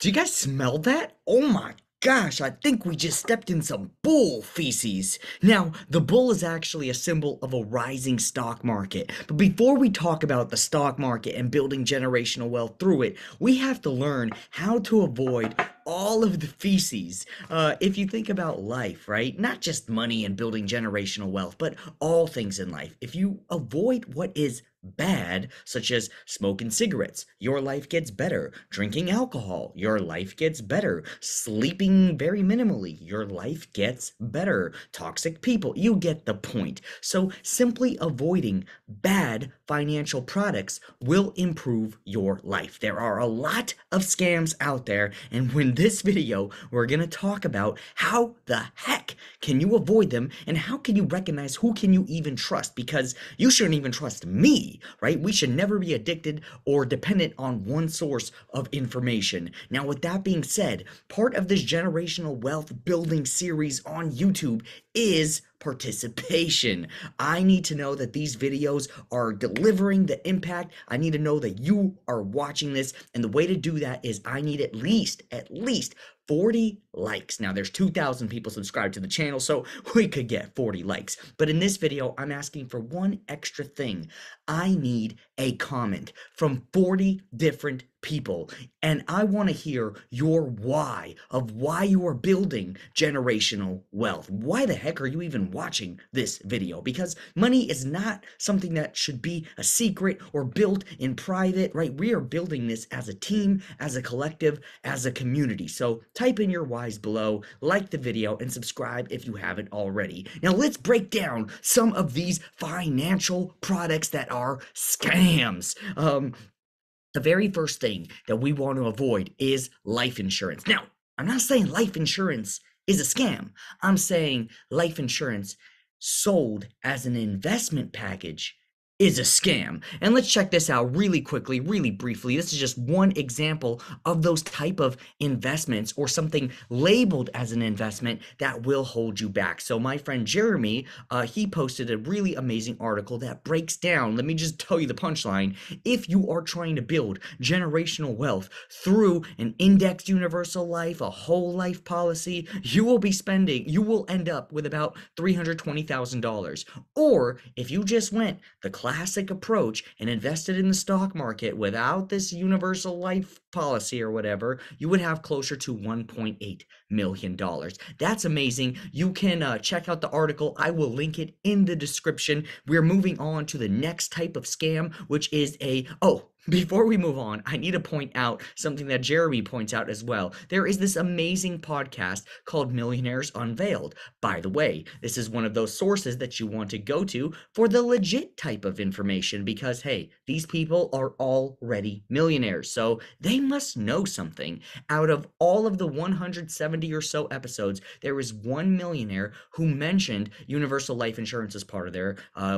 Do you guys smell that? Oh my gosh, I think we just stepped in some bull feces. Now, the bull is actually a symbol of a rising stock market. But before we talk about the stock market and building generational wealth through it, we have to learn how to avoid all of the feces. If you think about life, right? Not just money and building generational wealth, but all things in life. If you avoid what is bad, such as smoking cigarettes, your life gets better. Drinking alcohol, your life gets better. Sleeping very minimally, your life gets better. Toxic people, you get the point. So simply avoiding bad financial products will improve your life. There are a lot of scams out there, and in this video, we're going to talk about how the heck can you avoid them and how can you recognize who can you even trust, because you shouldn't even trust me, right? We should never be addicted or dependent on one source of information. Now, with that being said, part of this generational wealth building series on YouTube is participation. I need to know that these videos are delivering the impact. I need to know that you are watching this, and the way to do that is I need at least 40 likes. Now, there's 2,000 people subscribed to the channel, so we could get 40 likes. But in this video, I'm asking for one extra thing. I need a comment from 40 different people, and I want to hear your why of why you are building generational wealth. Why the heck are you even watching this video? Because money is not something that should be a secret or built in private, right? We are building this as a team, as a collective, as a community. So type in your whys below, like the video, and subscribe if you haven't already. Now let's break down some of these financial products that are scams. The very first thing that we want to avoid is life insurance. Now, I'm not saying life insurance is a scam. I'm saying life insurance sold as an investment package is a scam. And let's check this out really quickly, really briefly. This is just one example of those type of investments or something labeled as an investment that will hold you back. So my friend Jeremy, he posted a really amazing article that breaks down, let me just tell you the punchline. If you are trying to build generational wealth through an indexed universal life, a whole life policy, you will end up with about $320,000. Or if you just went the classic approach and invested in the stock market without this universal life policy or whatever, you would have closer to $1.8 million. That's amazing. You can check out the article. I will link it in the description. We're moving on to the next type of scam, which is before we move on, I need to point out something that Jeremy points out as well. There is this amazing podcast called Millionaires Unveiled. By the way, this is one of those sources that you want to go to for the legit type of information because, hey, these people are already millionaires, so they must know something. Out of all of the 170 or so episodes, there is one millionaire who mentioned universal life insurance as part of their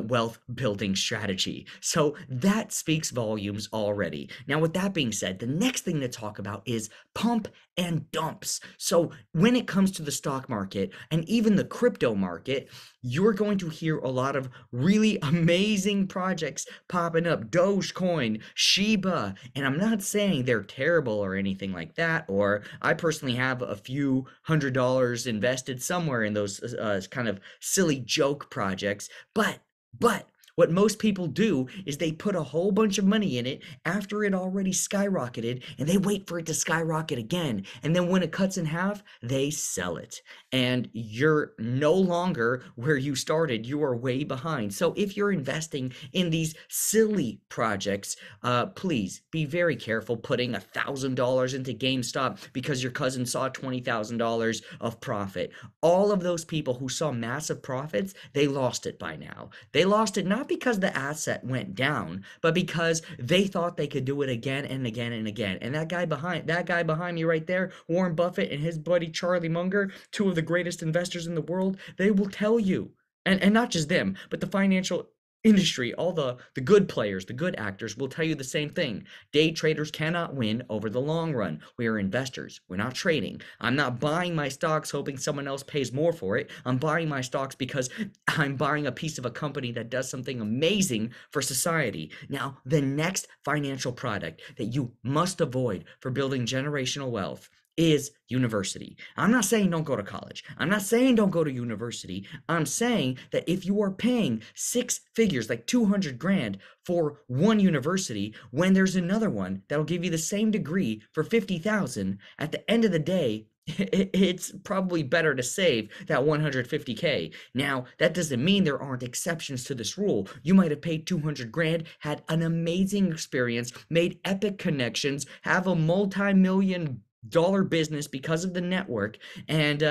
wealth building strategy. So that speaks volumes already. Now, with that being said, the next thing to talk about is pump and dumps. So when it comes to the stock market and even the crypto market, you're going to hear a lot of really amazing projects popping up. Dogecoin, Shiba, and I'm not saying they're terrible or anything like that, or I personally have a few $100 invested somewhere in those kind of silly joke projects, but what most people do is they put a whole bunch of money in it after it already skyrocketed, and they wait for it to skyrocket again. And then when it cuts in half, they sell it. And you're no longer where you started. You are way behind. So if you're investing in these silly projects, please be very careful putting $1,000 into GameStop because your cousin saw $20,000 of profit. All of those people who saw massive profits, they lost it by now. They lost it not because the asset went down, but because they thought they could do it again and again and again. And that guy behind me right there, Warren Buffett and his buddy Charlie Munger, two of the greatest investors in the world, they will tell you, and not just them, but the financial industry, all the good players, the good actors will tell you the same thing. Day traders cannot win over the long run. We are investors. We're not trading. I'm not buying my stocks hoping someone else pays more for it. I'm buying my stocks because I'm buying a piece of a company that does something amazing for society. Now, the next financial product that you must avoid for building generational wealth is university. I'm not saying don't go to college. I'm not saying don't go to university. I'm saying that if you are paying six figures, like 200 grand for one university, when there's another one that'll give you the same degree for 50,000, at the end of the day, it's probably better to save that 150K. Now, that doesn't mean there aren't exceptions to this rule. You might have paid 200 grand, had an amazing experience, made epic connections, have a multi-million dollar business because of the network, and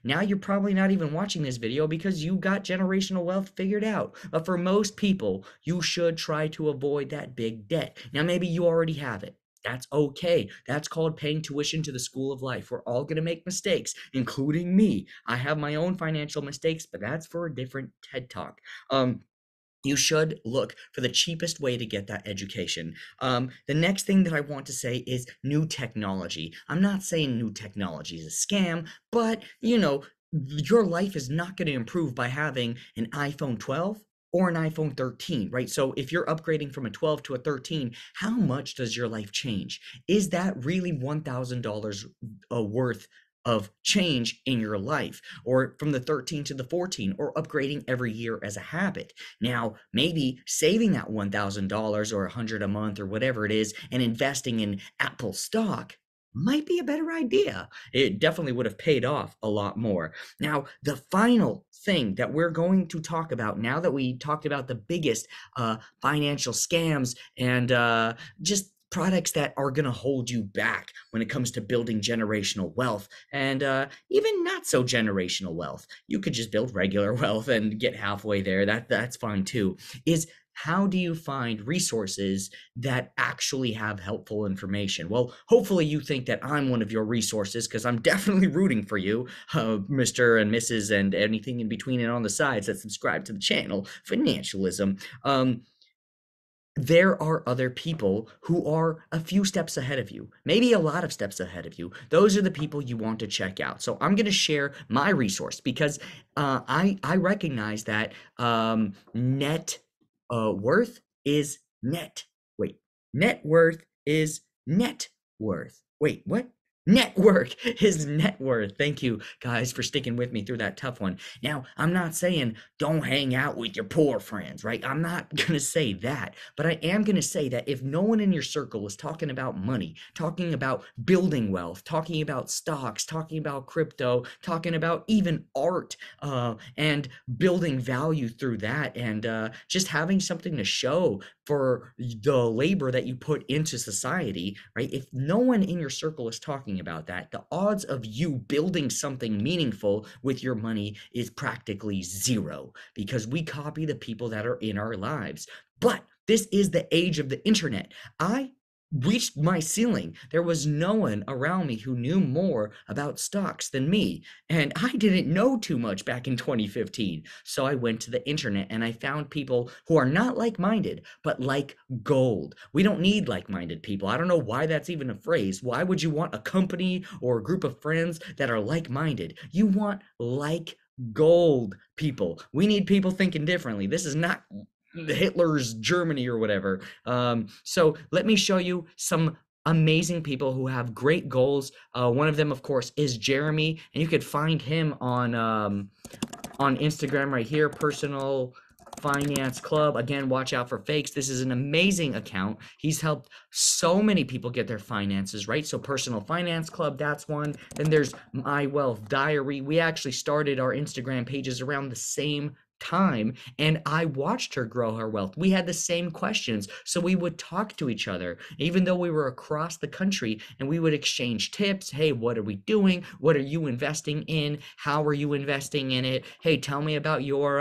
now you're probably not even watching this video because you got generational wealth figured out. But for most people, you should try to avoid that big debt. Now, maybe you already have it. That's okay. That's called paying tuition to the school of life. We're all going to make mistakes, including me. I have my own financial mistakes, but that's for a different TED Talk. You should look for the cheapest way to get that education. The next thing that I want to say is new technology. I'm not saying new technology is a scam, but your life is not going to improve by having an iPhone 12 or an iPhone 13, right? So if you're upgrading from a 12 to a 13, how much does your life change? Is that really $1,000 worth of change in your life, or from the 13 to the 14, or upgrading every year as a habit? Now, maybe saving that $1,000 or 100 a month or whatever it is and investing in Apple stock might be a better idea. It definitely would have paid off a lot more. Now, the final thing that we're going to talk about, now that we talked about the biggest financial scams and just products that are going to hold you back when it comes to building generational wealth, and even not so generational wealth. You could just build regular wealth and get halfway there. That's fine too. Is how do you find resources that actually have helpful information? Well, hopefully you think that I'm one of your resources, because I'm definitely rooting for you, Mr. and Mrs. and anything in between and on the sides that subscribe to the channel, Funancialism. There are other people who are a few steps ahead of you, maybe a lot of steps ahead of you. Those are the people you want to check out. So I'm going to share my resource because I recognize that net worth is net. Wait, net worth is net worth. Wait, what? Network is net worth. Thank you guys for sticking with me through that tough one. Now, I'm not saying don't hang out with your poor friends, right? I'm not going to say that, but I am going to say that if no one in your circle is talking about money, talking about building wealth, talking about stocks, talking about crypto, talking about even art, and building value through that, and just having something to show for the labor that you put into society, right? If no one in your circle is talking about that, the odds of you building something meaningful with your money is practically zero, because we copy the people that are in our lives. But this is the age of the internet. I reached my ceiling. There was no one around me who knew more about stocks than me, and I didn't know too much back in 2015. So I went to the internet and I found people who are not like-minded, but like gold. We don't need like-minded people. I don't know why that's even a phrase. Why would you want a company or a group of friends that are like-minded? You want like gold people. We need people thinking differently. This is not Hitler's Germany or whatever. So let me show you some amazing people who have great goals. One of them, of course, is Jeremy, and you could find him on Instagram right here, Personal Finance Club. Again, watch out for fakes. This is an amazing account. He's helped so many people get their finances right. So Personal Finance Club, that's one. Then there's My Wealth Diary. We actually started our Instagram pages around the same time, and I watched her grow her wealth. We had the same questions, so we would talk to each other even though we were across the country, and we would exchange tips. Hey, what are we doing? What are you investing in? How are you investing in it? Hey, tell me about your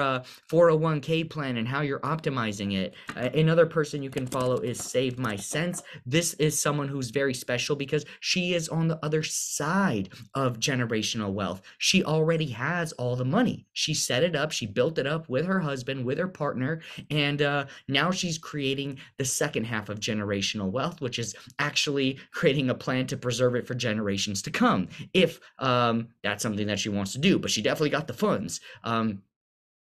401k plan and how you're optimizing it. Another person you can follow is Save My Sense. This is someone who's very special because she is on the other side of generational wealth. She already has all the money. She set it up, she built a it up with her husband, with her partner, and now she's creating the second half of generational wealth, which is actually creating a plan to preserve it for generations to come, if that's something that she wants to do. But she definitely got the funds.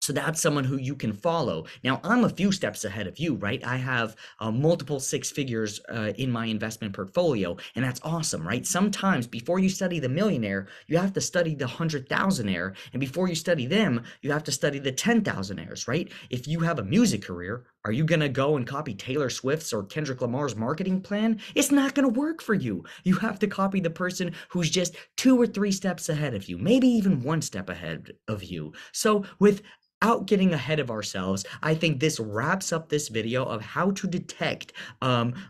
So that's someone who you can follow. Now, I'm a few steps ahead of you, right? I have multiple six figures in my investment portfolio, and that's awesome, right? Sometimes before you study the millionaire, you have to study the 100,000aire, and before you study them, you have to study the 10,000aires, right? If you have a music career, are you gonna go and copy Taylor Swift's or Kendrick Lamar's marketing plan? It's not gonna work for you. You have to copy the person who's just 2 or 3 steps ahead of you, maybe even 1 step ahead of you. So without getting ahead of ourselves, I think this wraps up this video of how to detect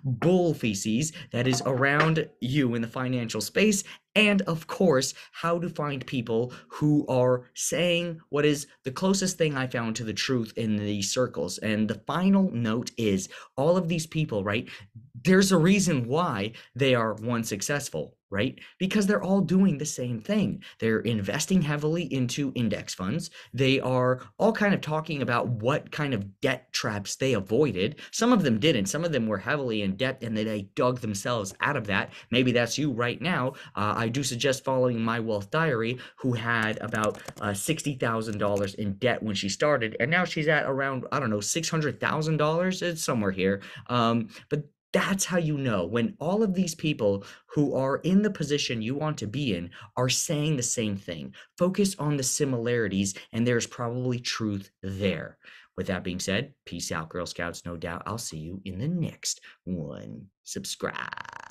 bull feces that is around you in the financial space, and of course, how to find people who are saying what is the closest thing I found to the truth in these circles. And the final note is all of these people, right? There's a reason why they are successful, right? Because they're all doing the same thing. They're investing heavily into index funds. They are all kind of talking about what kind of debt traps they avoided. Some of them didn't. Some of them were heavily in debt and they dug themselves out of that. Maybe that's you right now. I do suggest following My Wealth Diary, who had about $60,000 in debt when she started, and now she's at around, I don't know, $600,000. It's somewhere here. But that's how you know when all of these people who are in the position you want to be in are saying the same thing. Focus on the similarities, and there's probably truth there. With that being said, peace out, Girl Scouts. No doubt I'll see you in the next one. Subscribe.